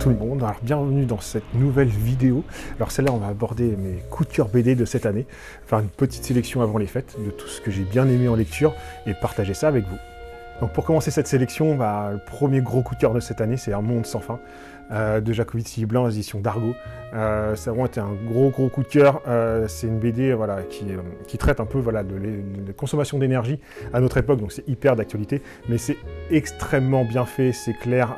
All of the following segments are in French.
tout le monde, alors bienvenue dans cette nouvelle vidéo. Alors celle-là, on va aborder mes coups de cœur BD de cette année, faire une petite sélection avant les fêtes de tout ce que j'ai bien aimé en lecture et partager ça avec vous. Donc pour commencer cette sélection, le premier gros coup de cœur de cette année, c'est Un monde sans fin de Jacobitz Blanc, aux éditions d'Argo. Ça a vraiment été un gros coup de cœur. C'est une BD qui traite un peu de consommation d'énergie à notre époque, donc c'est hyper d'actualité, mais c'est extrêmement bien fait, c'est clair.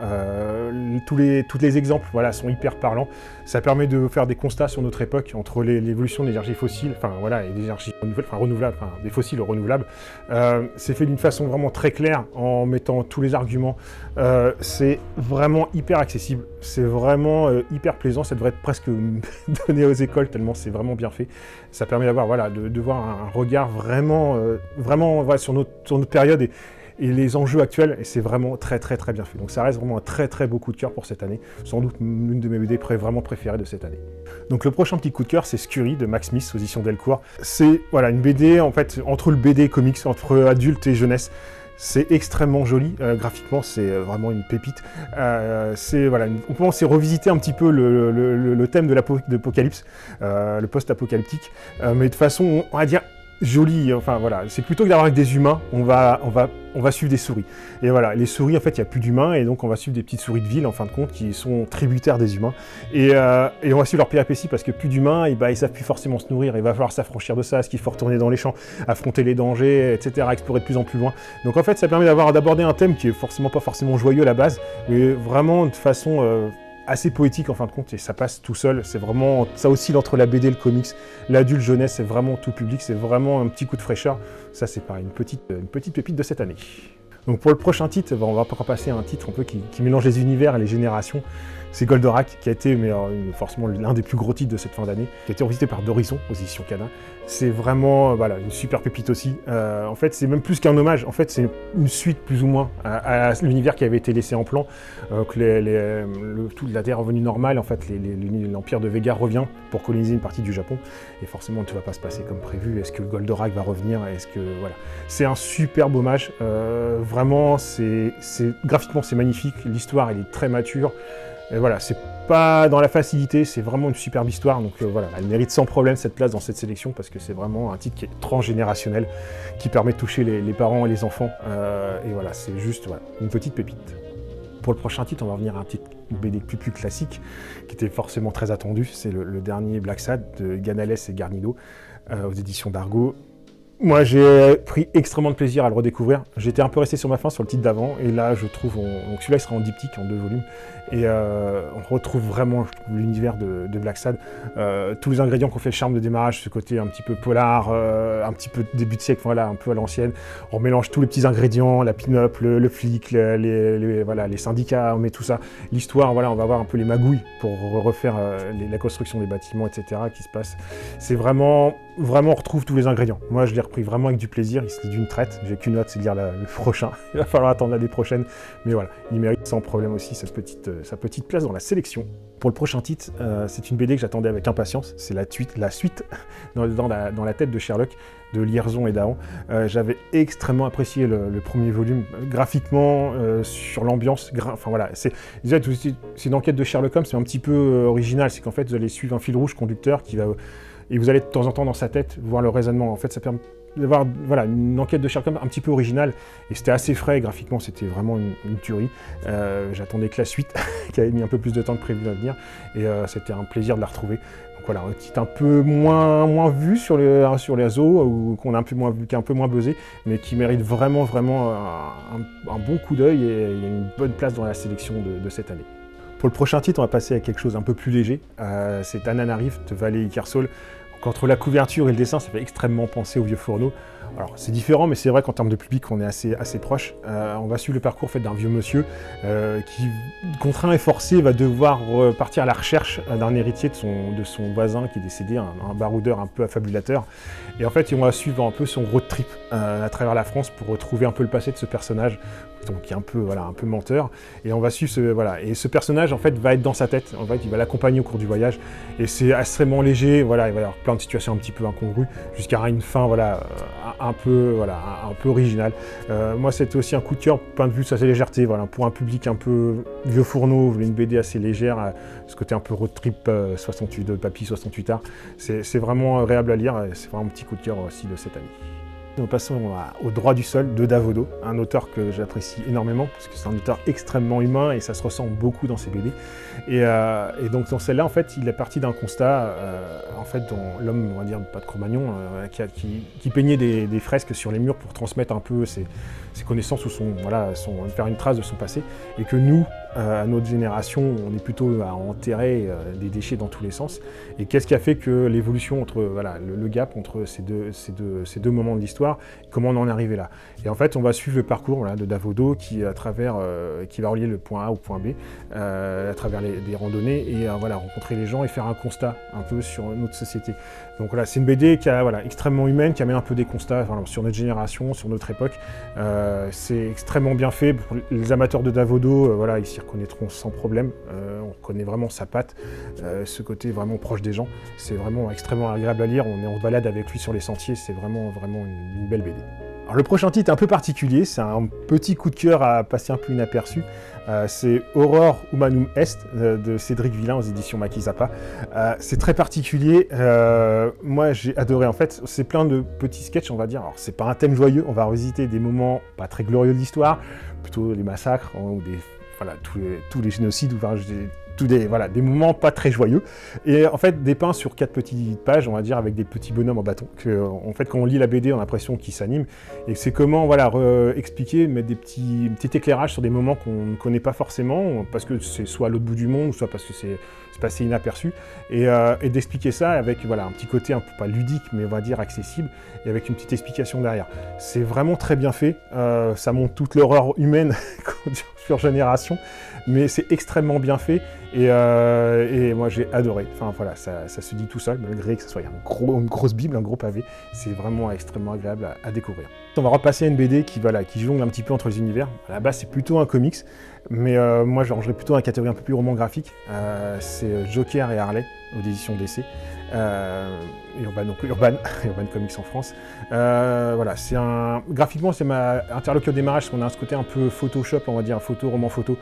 Tous les exemples sont hyper parlants. Ça permet de faire des constats sur notre époque entre l'évolution des énergies fossiles, et des énergies renouvelables, des fossiles renouvelables. C'est fait d'une façon vraiment très claire, en mettant tous les arguments. C'est vraiment hyper accessible, c'est vraiment hyper plaisant. Ça devrait être presque donné aux écoles tellement c'est vraiment bien fait. Ça permet d'avoir de voir un regard vraiment sur notre période et les enjeux actuels, et c'est vraiment très bien fait. Donc ça reste vraiment un très beau coup de cœur pour cette année, sans doute l'une de mes BD vraiment préférées de cette année. Donc le prochain petit coup de cœur, c'est Scurry de Max Smith aux éditions Delcourt. C'est une BD en fait entre le BD et comics, entre adultes et jeunesse. C'est extrêmement joli, graphiquement c'est vraiment une pépite. On commence à revisiter un petit peu le thème de l'apocalypse, le post-apocalyptique, mais de façon, on va dire, jolie. C'est plutôt que d'avoir avec des humains, on va suivre des souris. Et voilà, les souris, en fait, il n'y a plus d'humains, et donc on va suivre des petites souris de ville, en fin de compte, qui sont tributaires des humains. Et on va suivre leur péripéties, parce que plus d'humains, ils savent plus forcément se nourrir, il va falloir s'affranchir de ça, est-ce qu'il faut retourner dans les champs, affronter les dangers, etc., explorer de plus en plus loin. Donc en fait, ça permet d'aborder un thème qui est pas forcément joyeux à la base, mais vraiment de façon assez poétique en fin de compte, et ça passe tout seul. C'est vraiment, ça oscille entre la BD et le comics, l'adulte jeunesse, c'est vraiment tout public, c'est vraiment un petit coup de fraîcheur. Ça c'est pareil, une petite pépite de cette année. Donc pour le prochain titre, on va passer à un titre un peu qui mélange les univers et les générations. C'est Goldorak, qui a été forcément l'un des plus gros titres de cette fin d'année, qui a été revisité par d'Horizon aux éditions Canin. C'est vraiment une super pépite aussi. En fait, c'est même plus qu'un hommage. En fait, c'est une suite plus ou moins à l'univers qui avait été laissé en plan. Toute la Terre est revenue normale. En fait, l'Empire de Vega revient pour coloniser une partie du Japon. Et forcément, tout ne va pas se passer comme prévu. Est-ce que Goldorak va revenir? C'est un superbe hommage. Vraiment, graphiquement, c'est magnifique. L'histoire, elle est très mature. Et voilà, c'est pas dans la facilité, c'est vraiment une superbe histoire, donc elle mérite sans problème cette place dans cette sélection, parce que c'est vraiment un titre qui est transgénérationnel, qui permet de toucher les parents et les enfants, et voilà, c'est juste une petite pépite. Pour le prochain titre, on va revenir à un titre BD plus classique, qui était forcément très attendu, c'est le dernier Black Sad de Ganales et Garnido, aux éditions d'Argo. Moi, j'ai pris extrêmement de plaisir à le redécouvrir. J'étais un peu resté sur ma faim sur le titre d'avant, et là, je trouve, donc celui-là, il sera en diptyque, en 2 volumes, et on retrouve vraiment l'univers de Black Sad. Tous les ingrédients qu'on fait le charme de démarrage, ce côté un petit peu polar, un petit peu début de siècle, un peu à l'ancienne. On mélange tous les petits ingrédients, la pin-up, le flic, les syndicats, on met tout ça. L'histoire, on va voir un peu les magouilles pour refaire la construction des bâtiments, etc., qui se passe. C'est vraiment, on retrouve tous les ingrédients. Moi, je l'ai repris vraiment avec du plaisir, il se lit d'une traite. J'ai qu'une hâte, c'est de lire le prochain. Il va falloir attendre l'année prochaine, mais voilà, il mérite sans problème aussi sa petite place dans la sélection. Pour le prochain titre, c'est une BD que j'attendais avec impatience, c'est la suite dans la tête de Sherlock, de Lierzon et Dahan. J'avais extrêmement apprécié le premier volume, graphiquement, sur l'ambiance, c'est une enquête de Sherlock Holmes, c'est un petit peu original, c'est qu'en fait vous allez suivre un fil rouge conducteur et vous allez de temps en temps dans sa tête voir le raisonnement. En fait, ça permet d'avoir une enquête de Sherlock Holmes un petit peu originale, et c'était assez frais, graphiquement c'était vraiment une tuerie. J'attendais que la suite, qui avait mis un peu plus de temps que prévu à venir, et c'était un plaisir de la retrouver. Donc voilà, un titre un peu moins vu sur les réseaux, ou qui est un peu moins buzzé, mais qui mérite vraiment un bon coup d'œil, et il y a une bonne place dans la sélection de cette année. Pour le prochain titre, on va passer à quelque chose un peu plus léger. C'est Ananarif de Vallée Ikersol. Entre la couverture et le dessin, ça fait extrêmement penser au Vieux Fourneau. Alors c'est différent, mais c'est vrai qu'en termes de public, on est assez proche. On va suivre le parcours d'un vieux monsieur qui, contraint et forcé, va devoir partir à la recherche d'un héritier de son voisin qui est décédé, un baroudeur un peu affabulateur. Et en fait, on va suivre un peu son road trip à travers la France pour retrouver un peu le passé de ce personnage, donc qui est un peu menteur. Et on va suivre ce personnage en fait va être dans sa tête. En fait, il va l'accompagner au cours du voyage. Et c'est extrêmement léger. Il va y avoir plein de situations un petit peu incongrues, jusqu'à une fin voilà, un peu originale. Moi, c'était aussi un coup de cœur, point de vue de sa légèreté, voilà, pour un public un peu vieux fourneau, une BD assez légère, ce côté un peu road trip 68 de Papy 68 art. C'est vraiment agréable à lire, c'est vraiment un petit coup de cœur aussi de cette année. Nous passons au Droit du sol de Davodo, un auteur que j'apprécie énormément, parce que c'est un auteur extrêmement humain et ça se ressent beaucoup dans ses BD. Et donc dans celle-là, en fait, il est parti d'un constat, en fait, dont l'homme, on va dire, pas de Cro-Magnon, qui peignait des fresques sur les murs pour transmettre un peu ses connaissances ou faire une trace de son passé, et que nous, à notre génération, on est plutôt à enterrer des déchets dans tous les sens. Et qu'est-ce qui a fait que l'évolution entre le gap entre ces deux moments de l'histoire, comment on en est arrivé là? Et en fait, on va suivre le parcours de Davodo qui va relier le point A au point B à travers des randonnées et rencontrer les gens et faire un constat un peu sur notre société. Donc voilà, c'est une BD qui est extrêmement humaine, qui amène un peu des constats sur notre génération, sur notre époque. C'est extrêmement bien fait. Pour les amateurs de Davodo, ils s'y reconnaîtront sans problème. On reconnaît vraiment sa patte, ce côté vraiment proche des gens. C'est vraiment extrêmement agréable à lire. On est en balade avec lui sur les sentiers. C'est vraiment une belle BD. Alors, le prochain titre est un peu particulier. C'est un petit coup de cœur à passer un peu inaperçu. C'est Horror Humanum Est de Cédric Villain aux éditions Maki Zappa. C'est très particulier. Moi, j'ai adoré. En fait, c'est plein de petits sketchs, on va dire. Alors, c'est pas un thème joyeux. On va revisiter des moments pas très glorieux de l'histoire, plutôt les massacres ou tous les génocides, des moments pas très joyeux. Et en fait, dépeints sur 4 petites pages, on va dire, avec des petits bonhommes en bâton. En fait, quand on lit la BD, on a l'impression qu'ils s'animent. Et c'est comment expliquer, mettre des petits éclairages sur des moments qu'on ne connaît pas forcément, parce que c'est soit à l'autre bout du monde, soit parce que c'est passé inaperçu. Et d'expliquer ça avec un petit côté un peu pas ludique, mais on va dire accessible, et avec une petite explication derrière. C'est vraiment très bien fait. Ça montre toute l'horreur humaine sur génération, mais c'est extrêmement bien fait. Et moi j'ai adoré. Enfin voilà, ça se dit tout seul, malgré que ce soit une grosse bible, un gros pavé. C'est vraiment extrêmement agréable à découvrir. On va repasser à une BD qui jongle un petit peu entre les univers. À la base c'est plutôt un comics, mais moi je rangerais plutôt dans la catégorie un peu plus roman graphique. C'est Joker et Harley aux éditions DC. Urban Comics en France. Graphiquement c'est ma interlocuteur au démarrage, parce qu'on a ce côté un peu Photoshop, on va dire roman photo,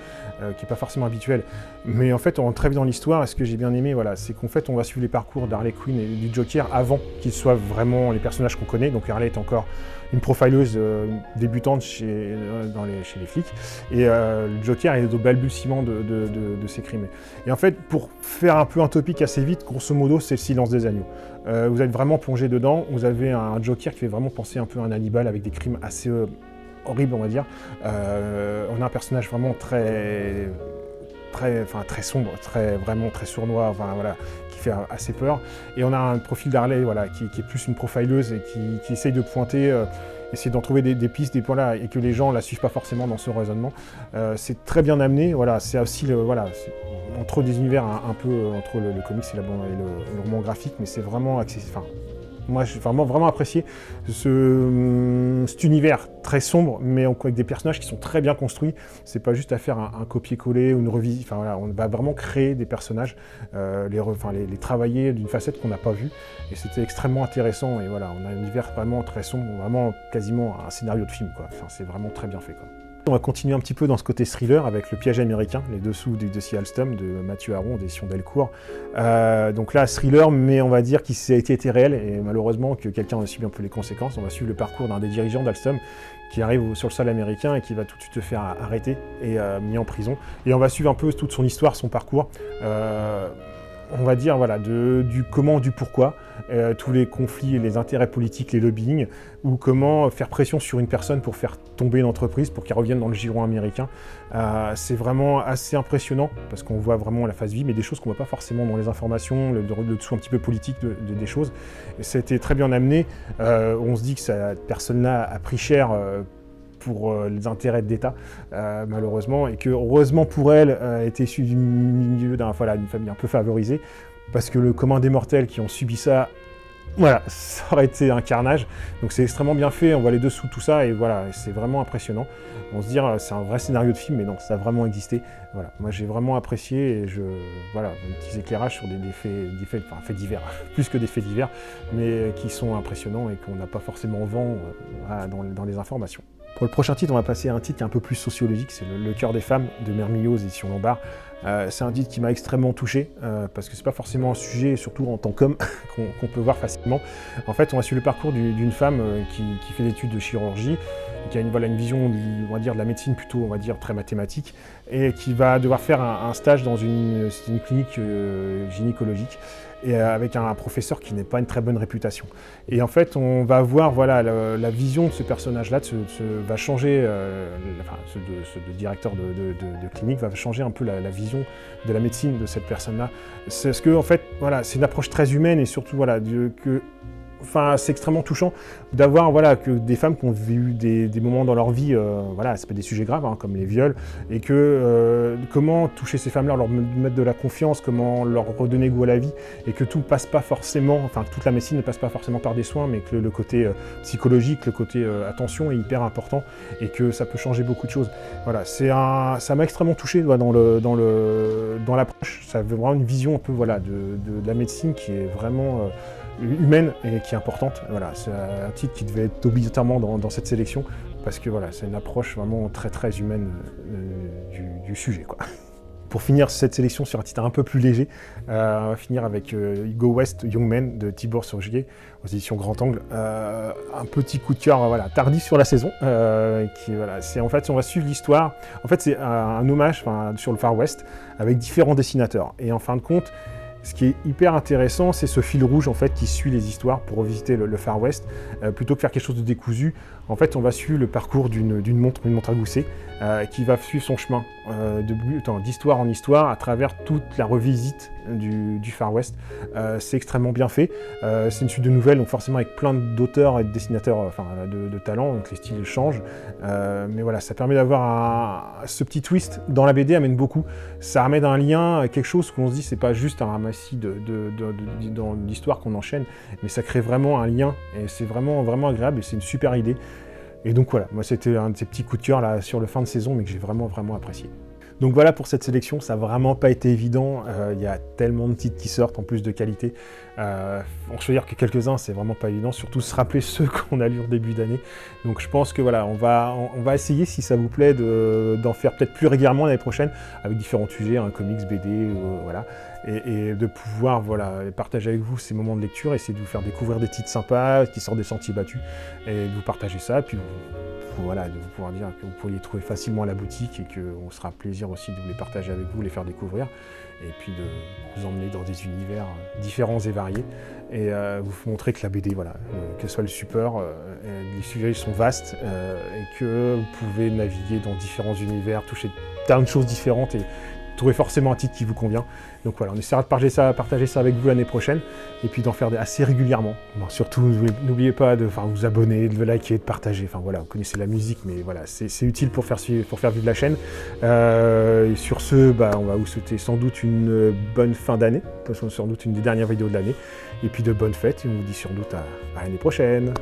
qui n'est pas forcément habituel. Mais en fait on rentre très vite dans l'histoire, et ce que j'ai bien aimé, c'est qu'en fait on va suivre les parcours d'Harley Quinn et du Joker avant qu'ils soient vraiment les personnages qu'on connaît. Donc Harley est encore une profileuse débutante chez les flics, et le Joker est au balbutiement de ses crimes. Et en fait, pour faire un peu un topic assez vite, grosso modo, c'est le silence des agneaux. Vous êtes vraiment plongé dedans, vous avez un Joker qui fait vraiment penser un peu à un Hannibal, avec des crimes assez horribles, on va dire. On a un personnage vraiment très sombre, vraiment très sournois, qui fait assez peur. Et on a un profil d'Harley qui est plus une profileuse et qui essaye de pointer, essayer d'en trouver des pistes, des points et que les gens la suivent pas forcément dans ce raisonnement. C'est très bien amené, c'est aussi entre des univers un peu entre le comics et le roman graphique, mais c'est vraiment accessible. Moi, j'ai vraiment apprécié cet univers très sombre, mais avec des personnages qui sont très bien construits. C'est pas juste à faire un copier-coller ou une revisite. On va vraiment créer des personnages, les travailler d'une facette qu'on n'a pas vue. Et c'était extrêmement intéressant. Et on a un univers vraiment très sombre, vraiment quasiment un scénario de film, c'est vraiment très bien fait, On va continuer un petit peu dans ce côté thriller avec Le piège américain, les dessous du dossier Alstom de Mathieu Aron, d'édition Delcourt. Donc là, thriller, mais on va dire qu'il a été réel, et malheureusement que quelqu'un en a subi un peu les conséquences. On va suivre le parcours d'un des dirigeants d'Alstom qui arrive sur le sol américain et qui va tout de suite se faire arrêter et mis en prison. Et on va suivre un peu toute son histoire, son parcours. On va dire du comment, du pourquoi, tous les conflits, les intérêts politiques, les lobbying, ou comment faire pression sur une personne pour faire tomber une entreprise, pour qu'elle revienne dans le giron américain. C'est vraiment assez impressionnant, parce qu'on voit vraiment la face vive, mais des choses qu'on ne voit pas forcément dans les informations, le dessous un petit peu politique des choses. C'était très bien amené. On se dit que cette personne-là a pris cher pour les intérêts d'État, malheureusement, et que heureusement pour elle, était issue du milieu d'une famille un peu favorisée, parce que le commun des mortels qui ont subi ça Voilà, ça aurait été un carnage. Donc c'est extrêmement bien fait, on voit les dessous, tout ça, et voilà, c'est vraiment impressionnant. On se dit, c'est un vrai scénario de film, mais non, ça a vraiment existé. Voilà, moi j'ai vraiment apprécié, et voilà, des petits éclairages sur des faits divers, plus que des faits divers, mais qui sont impressionnants et qu'on n'a pas forcément vent dans les informations. Pour le prochain titre, on va passer à un titre qui est un peu plus sociologique, c'est Le cœur des femmes de Mermillot aux éditions Lombard. C'est un titre qui m'a extrêmement touché, parce que c'est pas forcément un sujet, surtout en tant qu'homme, qu'on peut voir facilement. En fait, on va suivre le parcours d'une femme qui fait des études de chirurgie, qui a une vision, on va dire, de la médecine plutôt, on va dire, très mathématique, et qui va devoir faire un stage dans une clinique gynécologique, et avec un professeur qui n'est pas une très bonne réputation. Et en fait, on va voir, voilà, la vision de ce personnage-là va changer, ce directeur de clinique va changer un peu la vision de la médecine de cette personne-là. C'est ce que, en fait, voilà, c'est une approche très humaine et surtout, voilà, c'est extrêmement touchant d'avoir, voilà, que des femmes qui ont eu des moments dans leur vie, voilà, c'est pas des sujets graves, hein, comme les viols, et que comment toucher ces femmes-là, leur mettre de la confiance, comment leur redonner goût à la vie, et que tout passe pas forcément, enfin toute la médecine ne passe pas forcément par des soins, mais que le côté psychologique, le côté attention est hyper important, et que ça peut changer beaucoup de choses. Voilà, ça m'a extrêmement touché dans l'approche. Ça veut vraiment une vision un peu, voilà, de la médecine qui est vraiment humaine et qui est importante. Voilà, c'est un titre qui devait être obligatoirement dans cette sélection parce que voilà, c'est une approche vraiment très très humaine du sujet, quoi. Pour finir cette sélection sur un titre un peu plus léger, on va finir avec Go West Young Men de Tibor Surgier aux éditions Grand Angle. Un petit coup de cœur, voilà, tardif sur la saison. Voilà, en fait, on va suivre l'histoire. En fait, c'est un hommage sur le Far West avec différents dessinateurs. Et en fin de compte, ce qui est hyper intéressant, c'est ce fil rouge en fait qui suit les histoires pour revisiter le Far West. Plutôt que faire quelque chose de décousu, en fait, on va suivre le parcours d'une montre à gousset, qui va suivre son chemin d'histoire en histoire à travers toute la revisite du Far West. C'est extrêmement bien fait. C'est une suite de nouvelles, donc forcément avec plein d'auteurs et de dessinateurs de talent, donc les styles changent. Mais voilà, ça permet d'avoir ce petit twist dans la BD, amène beaucoup. Ça ramène un lien, quelque chose qu'on se dit, c'est pas juste un ramassis dans l'histoire qu'on enchaîne, mais ça crée vraiment un lien, et c'est vraiment, vraiment agréable, et c'est une super idée. Et donc voilà, moi c'était un de ces petits coups de cœur là sur le fin de saison, mais que j'ai vraiment, vraiment apprécié. Donc voilà pour cette sélection, ça n'a vraiment pas été évident, il y a tellement de titres qui sortent en plus de qualité. En choisir que quelques-uns, c'est vraiment pas évident, surtout se rappeler ceux qu'on a lus en début d'année. Donc je pense que voilà, on va essayer, si ça vous plaît, d'en faire peut-être plus régulièrement l'année prochaine, avec différents sujets, comics, BD, voilà, et de pouvoir partager avec vous ces moments de lecture, essayer de vous faire découvrir des titres sympas qui sortent des sentiers battus, et de vous partager ça, puis voilà, de vous pouvoir dire que vous pourriez les trouver facilement à la boutique et qu'on sera plaisir aussi de vous les partager avec vous, les faire découvrir, et puis de vous emmener dans des univers différents et variés, et vous montrer que la BD, voilà, que ce soit le support, les sujets sont vastes, et que vous pouvez naviguer dans différents univers, toucher plein de choses différentes et trouver forcément un titre qui vous convient. Donc voilà, on essaiera de partager ça avec vous l'année prochaine, et puis d'en faire assez régulièrement. Bon, surtout, n'oubliez pas de vous abonner, de le liker, de partager. Enfin voilà, vous connaissez la musique, mais voilà, c'est utile pour faire vivre la chaîne. Et sur ce, on va vous souhaiter sans doute une bonne fin d'année, sans doute une des dernières vidéos de l'année, et puis de bonnes fêtes, et on vous dit sans doute à l'année prochaine.